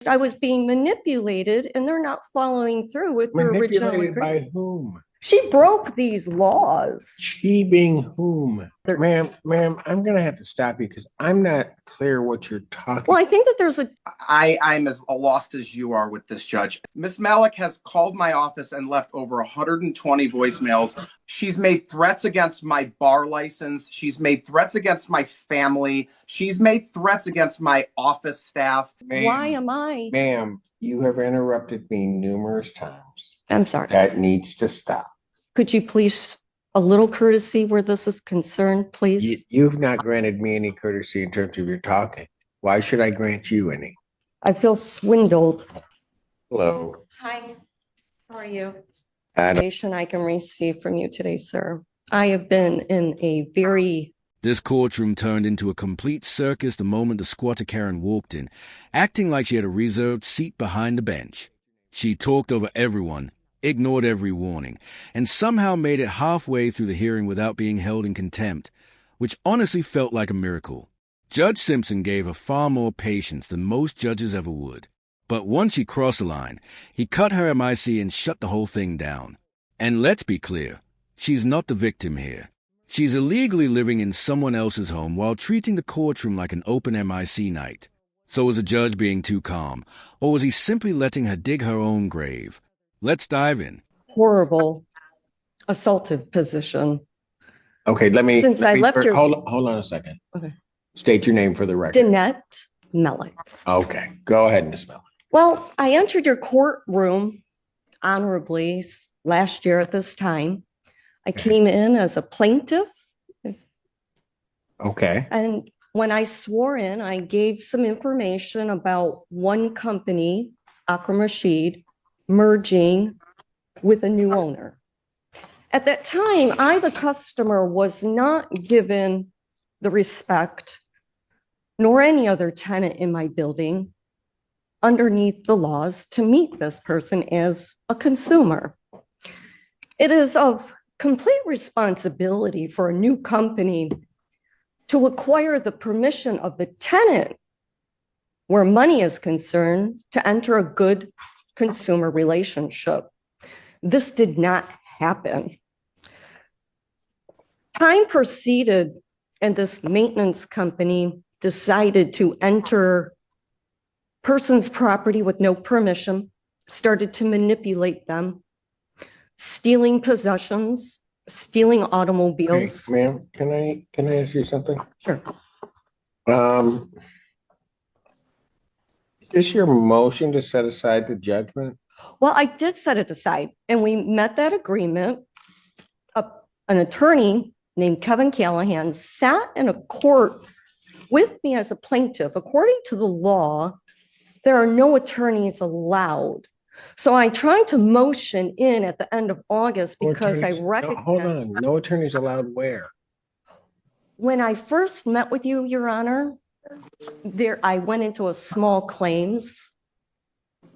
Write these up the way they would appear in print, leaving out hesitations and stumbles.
I was being manipulated and they're not following through with their original Manipulated by agreement. whom? She broke these laws. She being whom? They're, Ma'am, I'm gonna have to stop you because I'm not clear what you're talking. well, I think that there's a I'm as lost as you are with this judge. Ms. Malik has called my office and left over 120 voicemails. She's made threats against my bar license. She's made threats against my family. She's made threats against my office staff. why am I? Ma'am, you have interrupted me numerous times. I'm sorry. That needs to stop. Could you please a little courtesy where this is concerned, please? You've not granted me any courtesy in terms of your talking. Why should I grant you any? I feel swindled. Hello. Hi, how are you? I Information I can receive from you today, sir. I have been in a very This courtroom turned into a complete circus the moment the squatter Karen walked in, acting like she had a reserved seat behind the bench. She talked over everyone, ignored every warning, and somehow made it halfway through the hearing without being held in contempt, which honestly felt like a miracle. Judge Simpson gave her far more patience than most judges ever would. But once she crossed the line, he cut her MIC and shut the whole thing down. And let's be clear, she's not the victim here. She's illegally living in someone else's home while treating the courtroom like an open MIC night. So was the judge being too calm, or was he simply letting her dig her own grave? Let's dive in. horrible assaultive position. Okay, Since I left your hold on a second. Okay. State your name for the record. Danette Melick. Okay, go ahead, Miss Mel. Well, I entered your courtroom honorably last year at this time. I came in as a plaintiff, Okay. and when I swore in, I gave some information about one company, Akram Rashid, merging with a new owner. At that time, I, the customer, was not given the respect, nor any other tenant in my building, underneath the laws to meet this person as a consumer. It is of complete responsibility for a new company to acquire the permission of the tenant where money is concerned to enter a good consumer relationship. This did not happen. Time proceeded and this maintenance company decided to enter person's property with no permission, started to manipulate them, stealing possessions, stealing automobiles. Okay, ma'am, can I ask you something? Sure. Is this your motion to set aside the judgment? Well, I did set it aside and we met that agreement. An attorney named Kevin Callahan sat in a court with me as a plaintiff. According to the law, there are no attorneys allowed. So I tried to motion in at the end of August because I recognized. Hold on, no attorneys allowed where? When I first met with you, Your Honor, I went into a small claims.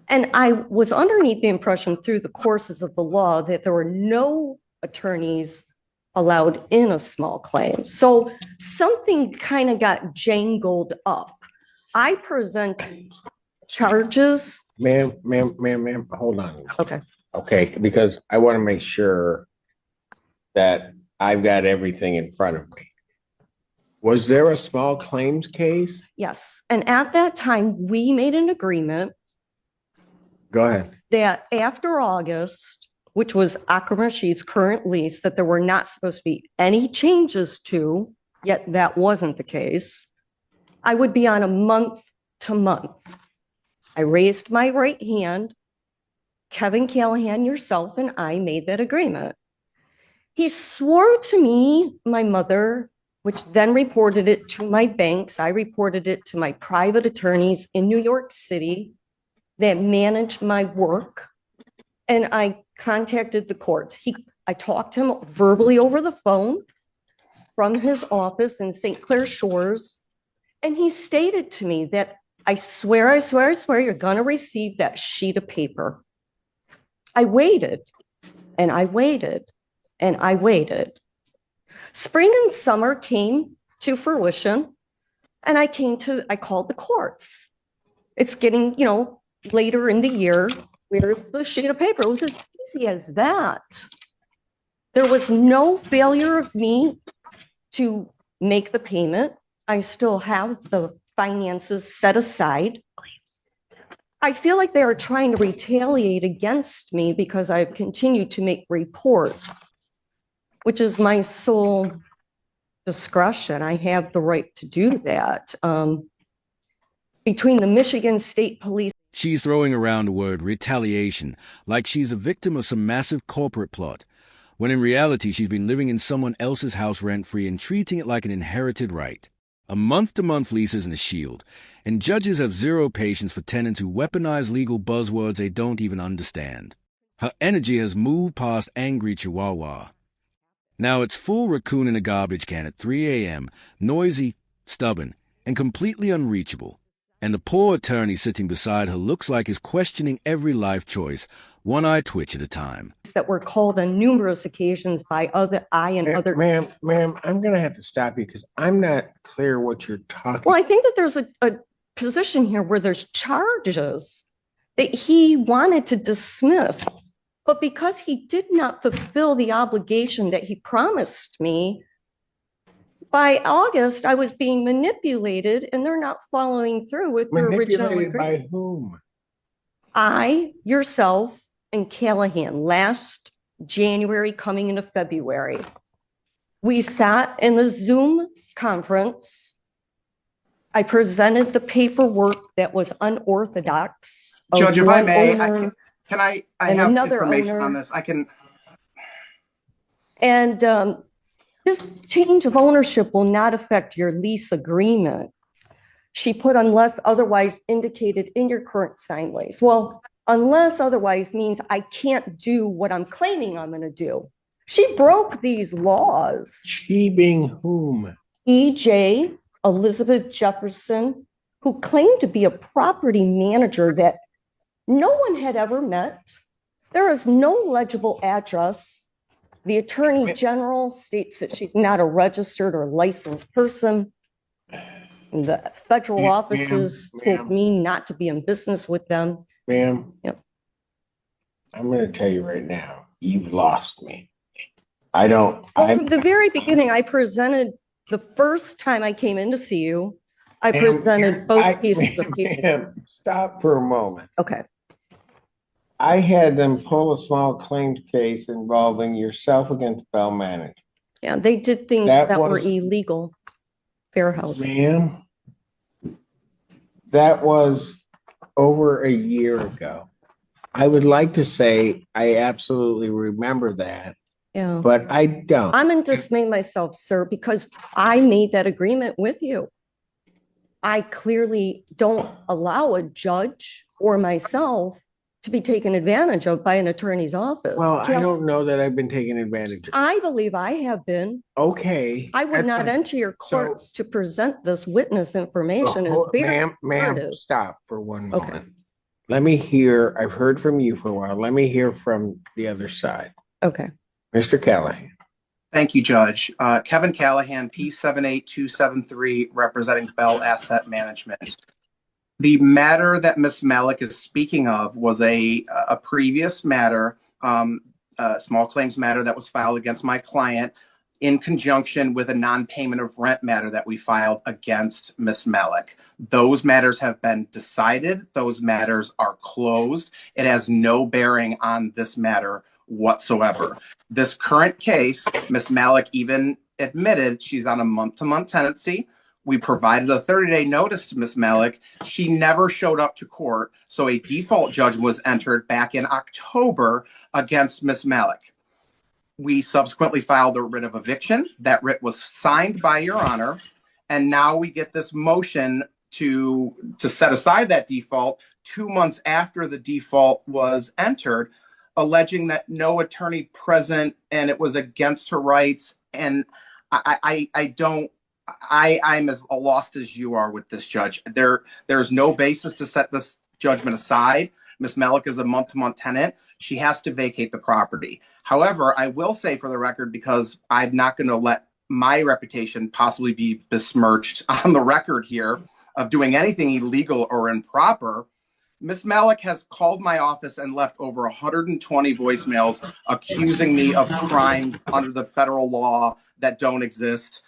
And I was underneath the impression through the courses of the law that there were no attorneys allowed in a small claim. So something kind of got jangled up. I presented charges. Ma'am, hold on. Okay. Okay, because I want to make sure that I've got everything in front of me. Was there a small claims case? Yes. And at that time, we made an agreement. Go ahead. That after August, which was Akram Rashid's current lease, that there were not supposed to be any changes to, yet that wasn't the case. I would be on a month to month. I raised my right hand. Kevin Callahan, yourself, and I made that agreement. He swore to me, my mother, which then reported it to my banks. I reported it to my private attorneys in New York City that managed my work. And I contacted the courts. I talked to him verbally over the phone from his office in St. Clair Shores. And he stated to me that I swear, you're going to receive that sheet of paper. I waited and I waited and I waited. Spring and summer came to fruition and I called the courts. It's getting, later in the year, where's the sheet of paper? It was as easy as that. There was no failure of me to make the payment. I still have the finances set aside. I feel like they are trying to retaliate against me because I've continued to make reports, which is my sole discretion. I have the right to do that. Between the Michigan State Police. She's throwing around the word retaliation like she's a victim of some massive corporate plot, when in reality she's been living in someone else's house rent-free and treating it like an inherited right. A month-to-month lease isn't a shield, and judges have zero patience for tenants who weaponize legal buzzwords they don't even understand. Her energy has moved past angry chihuahua. Now it's full raccoon in a garbage can at 3 a.m., noisy, stubborn, and completely unreachable. And the poor attorney sitting beside her looks like he's questioning every life choice, one eye twitch at a time. That were called on numerous occasions by other Ma'am, I'm going to have to stop you because I'm not clear what you're talking. Well, I think that there's a position here where there's charges that he wanted to dismiss, but because he did not fulfill the obligation that he promised me, by August, I was being manipulated and they're not following through with their original Manipulated agreement. by whom? I, yourself, and Callahan last January coming into February. We sat in the Zoom conference. I presented the paperwork that was unorthodox. of Judge, if I one may, owner I and have another information owner. on this. I can. And this change of ownership will not affect your lease agreement. She put unless otherwise indicated in your current signed lease. Well, unless otherwise means I can't do what I'm claiming I'm going to do. She broke these laws. She being whom? EJ, Elizabeth Jefferson, who claimed to be a property manager that no one had ever met. There is no legible address. The Attorney General states that she's not a registered or licensed person. The federal offices told me not to be in business with them. Ma'am, Yep. I'm going to tell you right now, you've lost me. Well, from the very beginning, I presented the first time I came in to see you, I presented both pieces of paper. Ma'am, stop for a moment. Okay. I had them pull a small claims case involving yourself against Bell Management. Yeah, they did things That that were was- illegal. Fair housing. Ma'am, that was over a year ago. I would like to say I absolutely remember that, Yeah. but I don't. I'm in dismay myself, sir, because I made that agreement with you. I clearly don't allow a judge or myself to be taken advantage of by an attorney's office. Well, I don't know that I've been taken advantage of. I believe I have been. Okay. I would that's not fine. enter your courts to present this witness information as very Ma'am, imperative. stop for one Okay. moment. Let me hear, I've heard from you for a while. Let me hear from the other side. Okay. Mr. Callahan. Thank you, Judge. Kevin Callahan, P78273, representing Bell Asset Management. The matter that Ms. Malik is speaking of was a previous matter, a small claims matter that was filed against my client in conjunction with a non-payment of rent matter that we filed against Ms. Malik. Those matters have been decided. Those matters are closed. It has no bearing on this matter whatsoever. This current case, Ms. Malik even admitted she's on a month-to-month tenancy. We provided a 30-day notice to Ms. Malik. She never showed up to court, so a default judgment was entered back in October against Ms. Malik. We subsequently filed a writ of eviction. That writ was signed by Your Honor, and now we get this motion to set aside that default 2 months after the default was entered, alleging that no attorney present and it was against her rights. And I'm as lost as you are with this, Judge. There's no basis to set this judgment aside. Ms. Malik is a month-to-month tenant. She has to vacate the property. However, I will say for the record, because I'm not going to let my reputation possibly be besmirched on the record here of doing anything illegal or improper, Ms. Malik has called my office and left over 120 voicemails accusing me of crimes under the federal law that don't exist,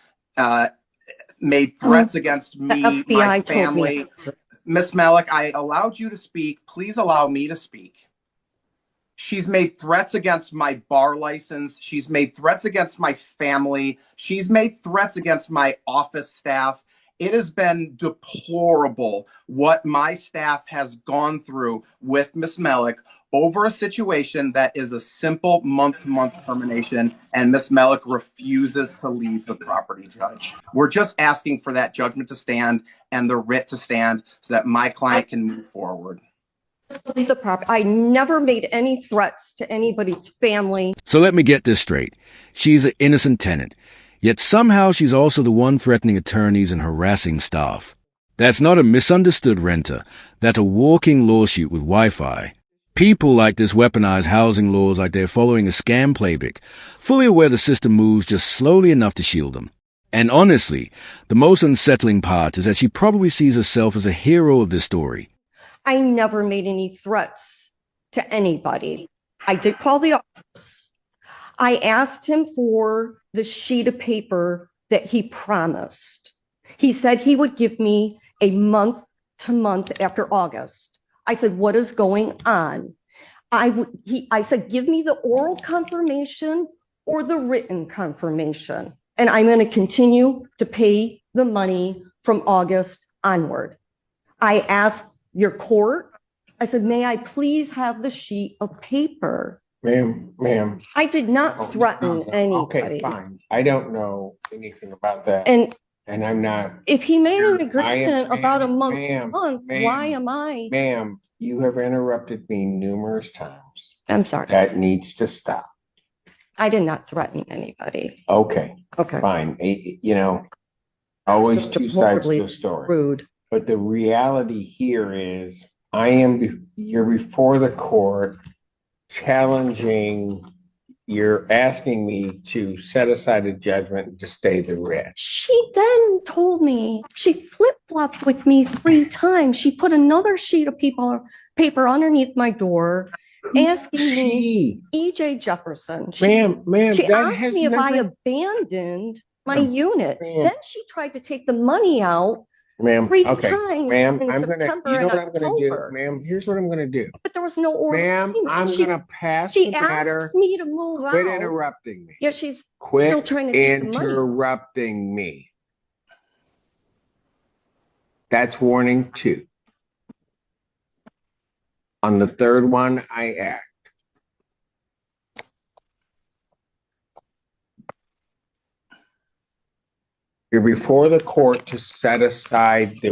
made threats against The me, my FBI told me. family. Ms. Malik, I allowed you to speak. Please allow me to speak. She's made threats against my bar license. She's made threats against my family. She's made threats against my office staff. It has been deplorable what my staff has gone through with Miss Malik over a situation that is a simple month-to-month termination, and Miss Malik refuses to leave the property, Judge. We're just asking for that judgment to stand and the writ to stand so that my client can move forward. Leave the property. I never made any threats to anybody's family. So let me get this straight. She's an innocent tenant, yet somehow she's also the one threatening attorneys and harassing staff. That's not a misunderstood renter. That's a walking lawsuit with Wi-Fi. People like this weaponize housing laws like they're following a scam playbook, fully aware the system moves just slowly enough to shield them. And honestly, the most unsettling part is that she probably sees herself as a hero of this story. I never made any threats to anybody. I did call the office. I asked him for the sheet of paper that he promised. He said he would give me a month to month after August. I said, what is going on? I said, give me the oral confirmation or the written confirmation, and I'm going to continue to pay the money from August onward. I asked your court, I said, may I please have the sheet of paper? Ma'am. I did not threaten anybody. Okay, fine. I don't know anything about that. And I'm not. if he made an I am- agreement about a month to ma'am, month, ma'am, why am I? Ma'am, you have interrupted me numerous times. I'm sorry. That needs to stop. I did not threaten anybody. Okay, Okay. fine. Always Just two sides to deplorably a story. rude. But the reality here is you're before the court challenging, you're asking me to set aside a judgment to stay the writ. She then told me, she flip-flopped with me 3 times. She put another sheet of paper underneath my door, asking me, E.J. Jefferson. She Ma'am, asked has me if I nothing- abandoned my unit. Ma'am. Then she tried to take the money out Ma'am, 3 okay, times ma'am, in I'm September you know and what I'm gonna do, October. ma'am, here's what I'm gonna do. But there was no order. Ma'am, I'm She- gonna pass She the matter. asked me to move Quit out. interrupting me. Yeah, she's still Quit trying to take the money. interrupting me. That's warning 2. On the 3rd one, I act. You're before the court to set aside the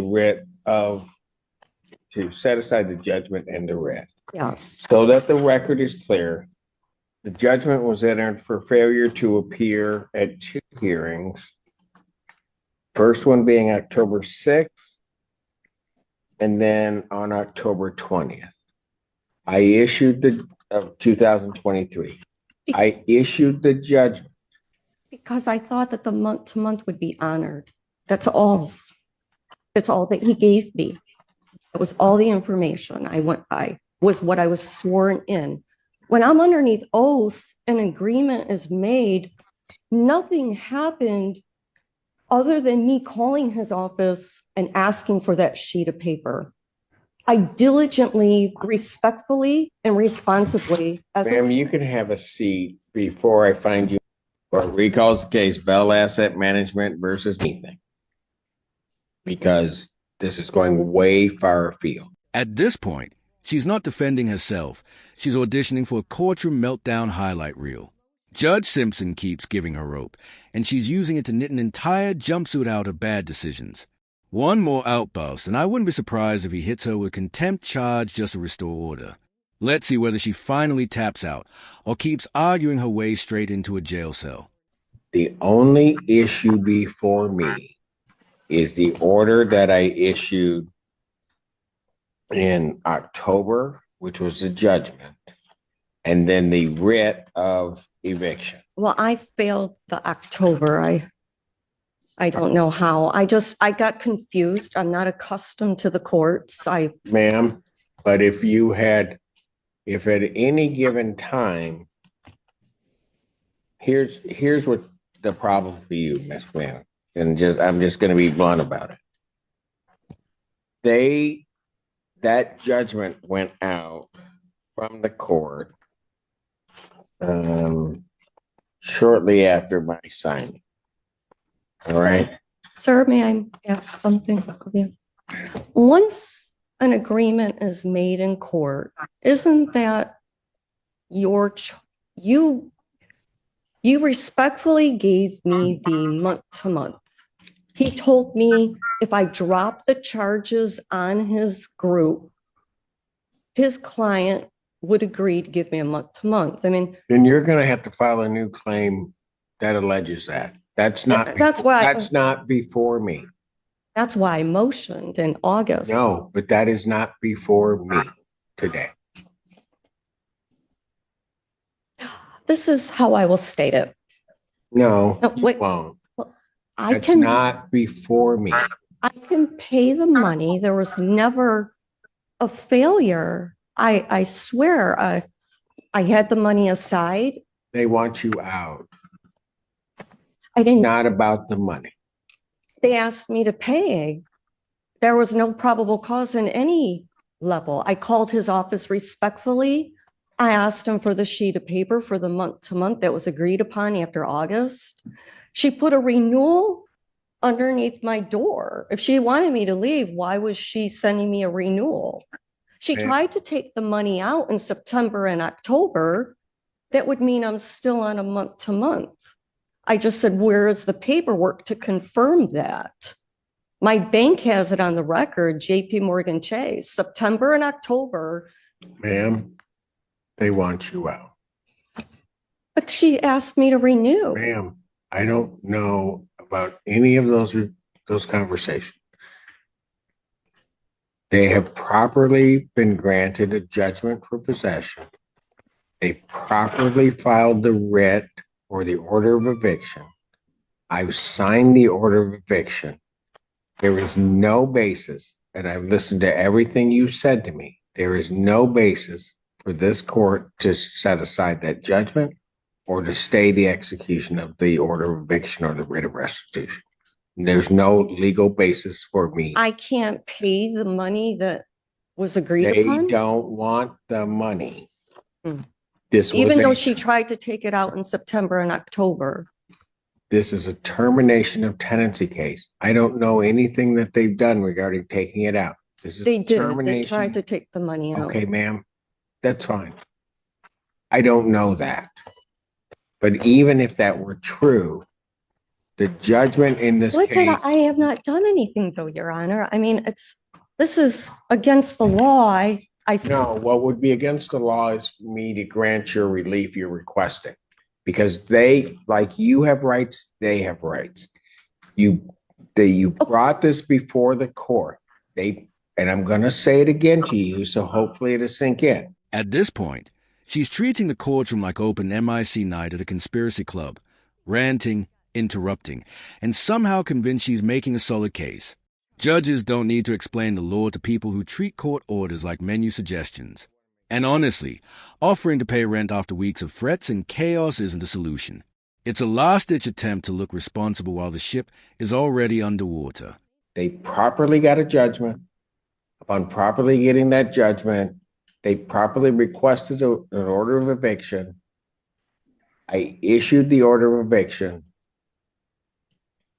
judgment and the writ. Yes. So that the record is clear, the judgment was entered for failure to appear at 2 hearings. First one being October 6th, and then on October 20th. I issued of 2023. I issued the judgment. Because I thought that the month to month would be honored. That's all. That's all that he gave me. It was all the information I went by, was what I was sworn in. When I'm underneath oath, an agreement is made, nothing happened other than me calling his office and asking for that sheet of paper. I diligently, respectfully, and responsibly, Ma'am, you can have a seat before I find you. Or recalls the case Bell Asset Management versus anything. Because this is going way far afield. At this point, she's not defending herself. She's auditioning for a courtroom meltdown highlight reel. Judge Simpson keeps giving her rope, and she's using it to knit an entire jumpsuit out of bad decisions. One more outburst, and I wouldn't be surprised if he hits her with contempt charge just to restore order. Let's see whether she finally taps out or keeps arguing her way straight into a jail cell. The only issue before me is the order that I issued in October, which was the judgment, and then the writ of eviction. well, I failed the October. I don't know how. I got confused. I'm not accustomed to the courts. Ma'am, But if at any given time, here's what the problem for you, Miss Mann, and I'm just going to be blunt about it. That judgment went out from the court shortly after my signing. All right. Sir, may I ask something of you? Once an agreement is made in court, isn't that you respectfully gave me the month to month. He told me if I dropped the charges on his group, his client would agree to give me a month to month. I mean, Then you're going to have to file a new claim that alleges that. That's not before me. That's why I motioned in August. No, but that is not before me today. This is how I will state it. No, No, wait. you won't. That's not before me. I can pay the money. There was never a failure. I swear, I had the money aside. They want you out. I It's didn't. not about the money. They asked me to pay. There was no probable cause in any level. I called his office respectfully. I asked him for the sheet of paper for the month to month that was agreed upon after August. She put a renewal underneath my door. If she wanted me to leave, why was she sending me a renewal? She tried to take the money out in September and October. That would mean I'm still on a month to month. I just said, where is the paperwork to confirm that? My bank has it on the record, JP Morgan Chase, September and October. Ma'am, they want you out. But she asked me to renew. Ma'am, I don't know about any of those conversations. They have properly been granted a judgment for possession. They properly filed the writ or the order of eviction. I've signed the order of eviction. There is no basis, and I've listened to everything you said to me. There is no basis for this court to set aside that judgment or to stay the execution of the order of eviction or the writ of restitution. There's no legal basis for me. I can't pay the money that was agreed They upon. don't want the money. Hmm. This was Even though she tried to take it out in September and October. This is a termination of tenancy case. I don't know anything that they've done regarding taking it out. This is They did. They termination. tried to take the money out. Okay, ma'am, that's fine. I don't know that. But even if that were true, the judgment in this case. I have not done anything though, Your Honor. I mean, this is against the law. No, what would be against the law is for me to grant your relief you're requesting. Because they, like you have rights, they have rights. You brought this before the court. And I'm going to say it again to you, so hopefully it'll sink in. At this point, she's treating the courtroom like open MIC night at a conspiracy club, ranting, interrupting, and somehow convinced she's making a solid case. Judges don't need to explain the law to people who treat court orders like menu suggestions. And honestly, offering to pay rent after weeks of threats and chaos isn't a solution. It's a last-ditch attempt to look responsible while the ship is already underwater. They properly got a judgment. Upon properly getting that judgment, they properly requested an order of eviction. I issued the order of eviction.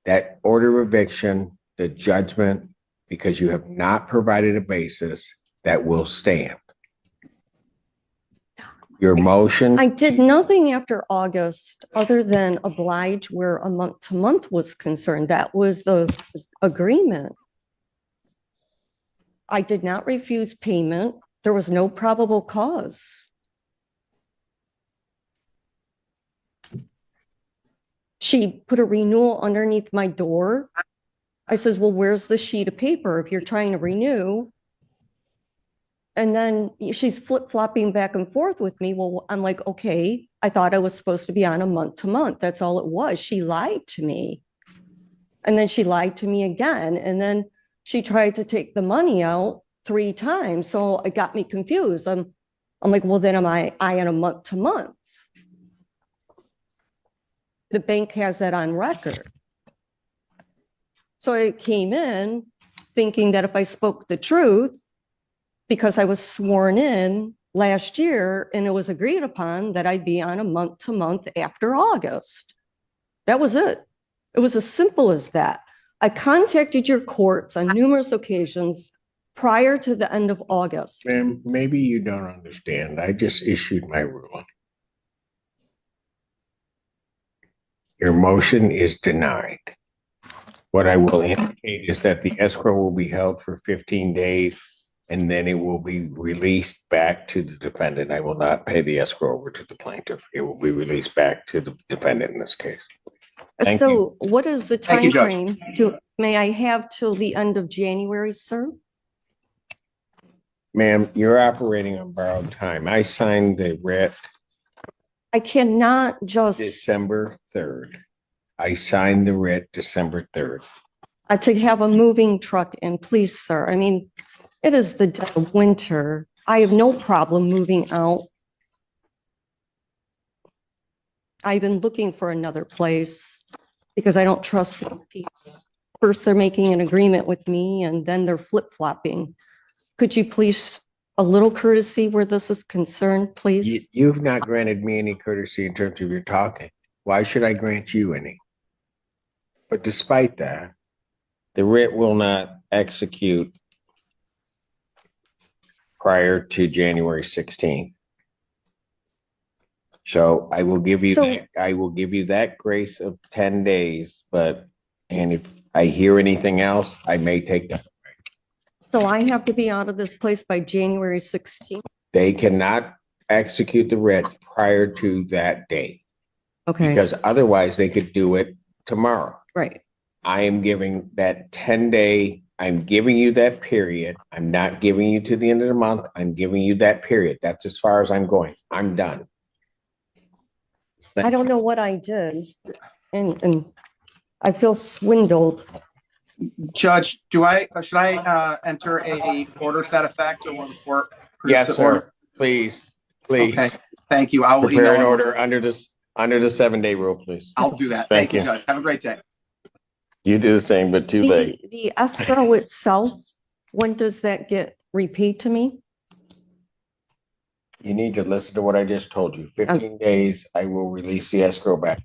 That order of eviction, the judgment, because you have not provided a basis, that will stand. Your motion. I did nothing after August other than oblige where a month to month was concerned. That was the agreement. I did not refuse payment. There was no probable cause. She put a renewal underneath my door. I says, well, where's the sheet of paper if you're trying to renew? And then she's flip-flopping back and forth with me. Well, I'm like, okay, I thought I was supposed to be on a month to month. That's all it was. She lied to me. And then she lied to me again. And then she tried to take the money out 3 times. So it got me confused. I'm like, well, then am I on a month to month? The bank has that on record. So I came in thinking that if I spoke the truth, because I was sworn in last year and it was agreed upon that I'd be on a month to month after August. That was it. It was as simple as that. I contacted your courts on numerous occasions prior to the end of August. Ma'am, maybe you don't understand. I just issued my ruling. Your motion is denied. What I will indicate is that the escrow will be held for 15 days and then it will be released back to the defendant. I will not pay the escrow over to the plaintiff. It will be released back to the defendant in this case. Thank you. So what is the Thank you, time Judge. frame may I have till the end of January, sir? Ma'am, you're operating on borrowed time. I signed the writ I cannot just December 3rd. I signed the writ December 3rd. to have a moving truck in, please, sir. I mean, it is the dead of winter. I have no problem moving out. I've been looking for another place because I don't trust these people. First, they're making an agreement with me and then they're flip-flopping. Could you please, a little courtesy where this is concerned, please? You've not granted me any courtesy in terms of your talking. Why should I grant you any? But despite that, the writ will not execute prior to January 16th. So I will give you that grace of 10 days, and if I hear anything else, I may take that. So I have to be out of this place by January 16th? They cannot execute the writ prior to that date Okay, because otherwise they could do it tomorrow. right. I am giving that 10-day, I'm giving you that period. I'm not giving you to the end of the month. I'm giving you that period. That's as far as I'm going. I'm done. I don't know what I did, and I feel swindled. Judge, should I enter a order to that effect, or will the court Yes, produce the order? sir. Please, please. Okay, thank you. I will Prepare an email. order under the 7-day rule, please. I'll do that. Thank Thank you, you. Judge. Have a great day. You do the same, but too late. The escrow itself, when does that get repaid to me? You need to listen to what I just told you. 15 days, I will release the escrow back.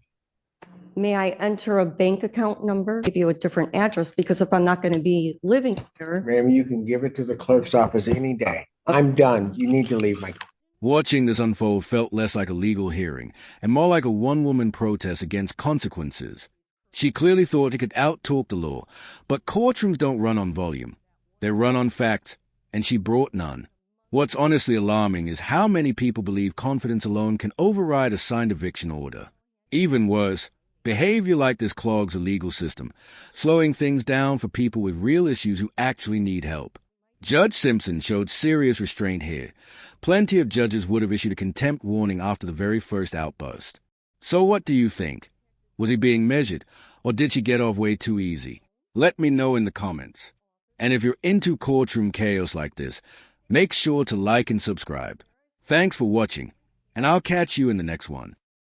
May I enter a bank account number, give you a different address, because if I'm not going to be living here, Ma'am, you can give it to the clerk's office any day. I'm done. You need to leave my. Watching this unfold felt less like a legal hearing and more like a one-woman protest against consequences. She clearly thought it could out-talk the law, but courtrooms don't run on volume. They run on fact, and she brought none. What's honestly alarming is how many people believe confidence alone can override a signed eviction order. Even worse, behavior like this clogs a legal system, slowing things down for people with real issues who actually need help. Judge Simpson showed serious restraint here. Plenty of judges would have issued a contempt warning after the very first outburst. So what do you think? Was he being measured, or did she get off way too easy? Let me know in the comments. And if you're into courtroom chaos like this, make sure to like and subscribe. Thanks for watching, and I'll catch you in the next one.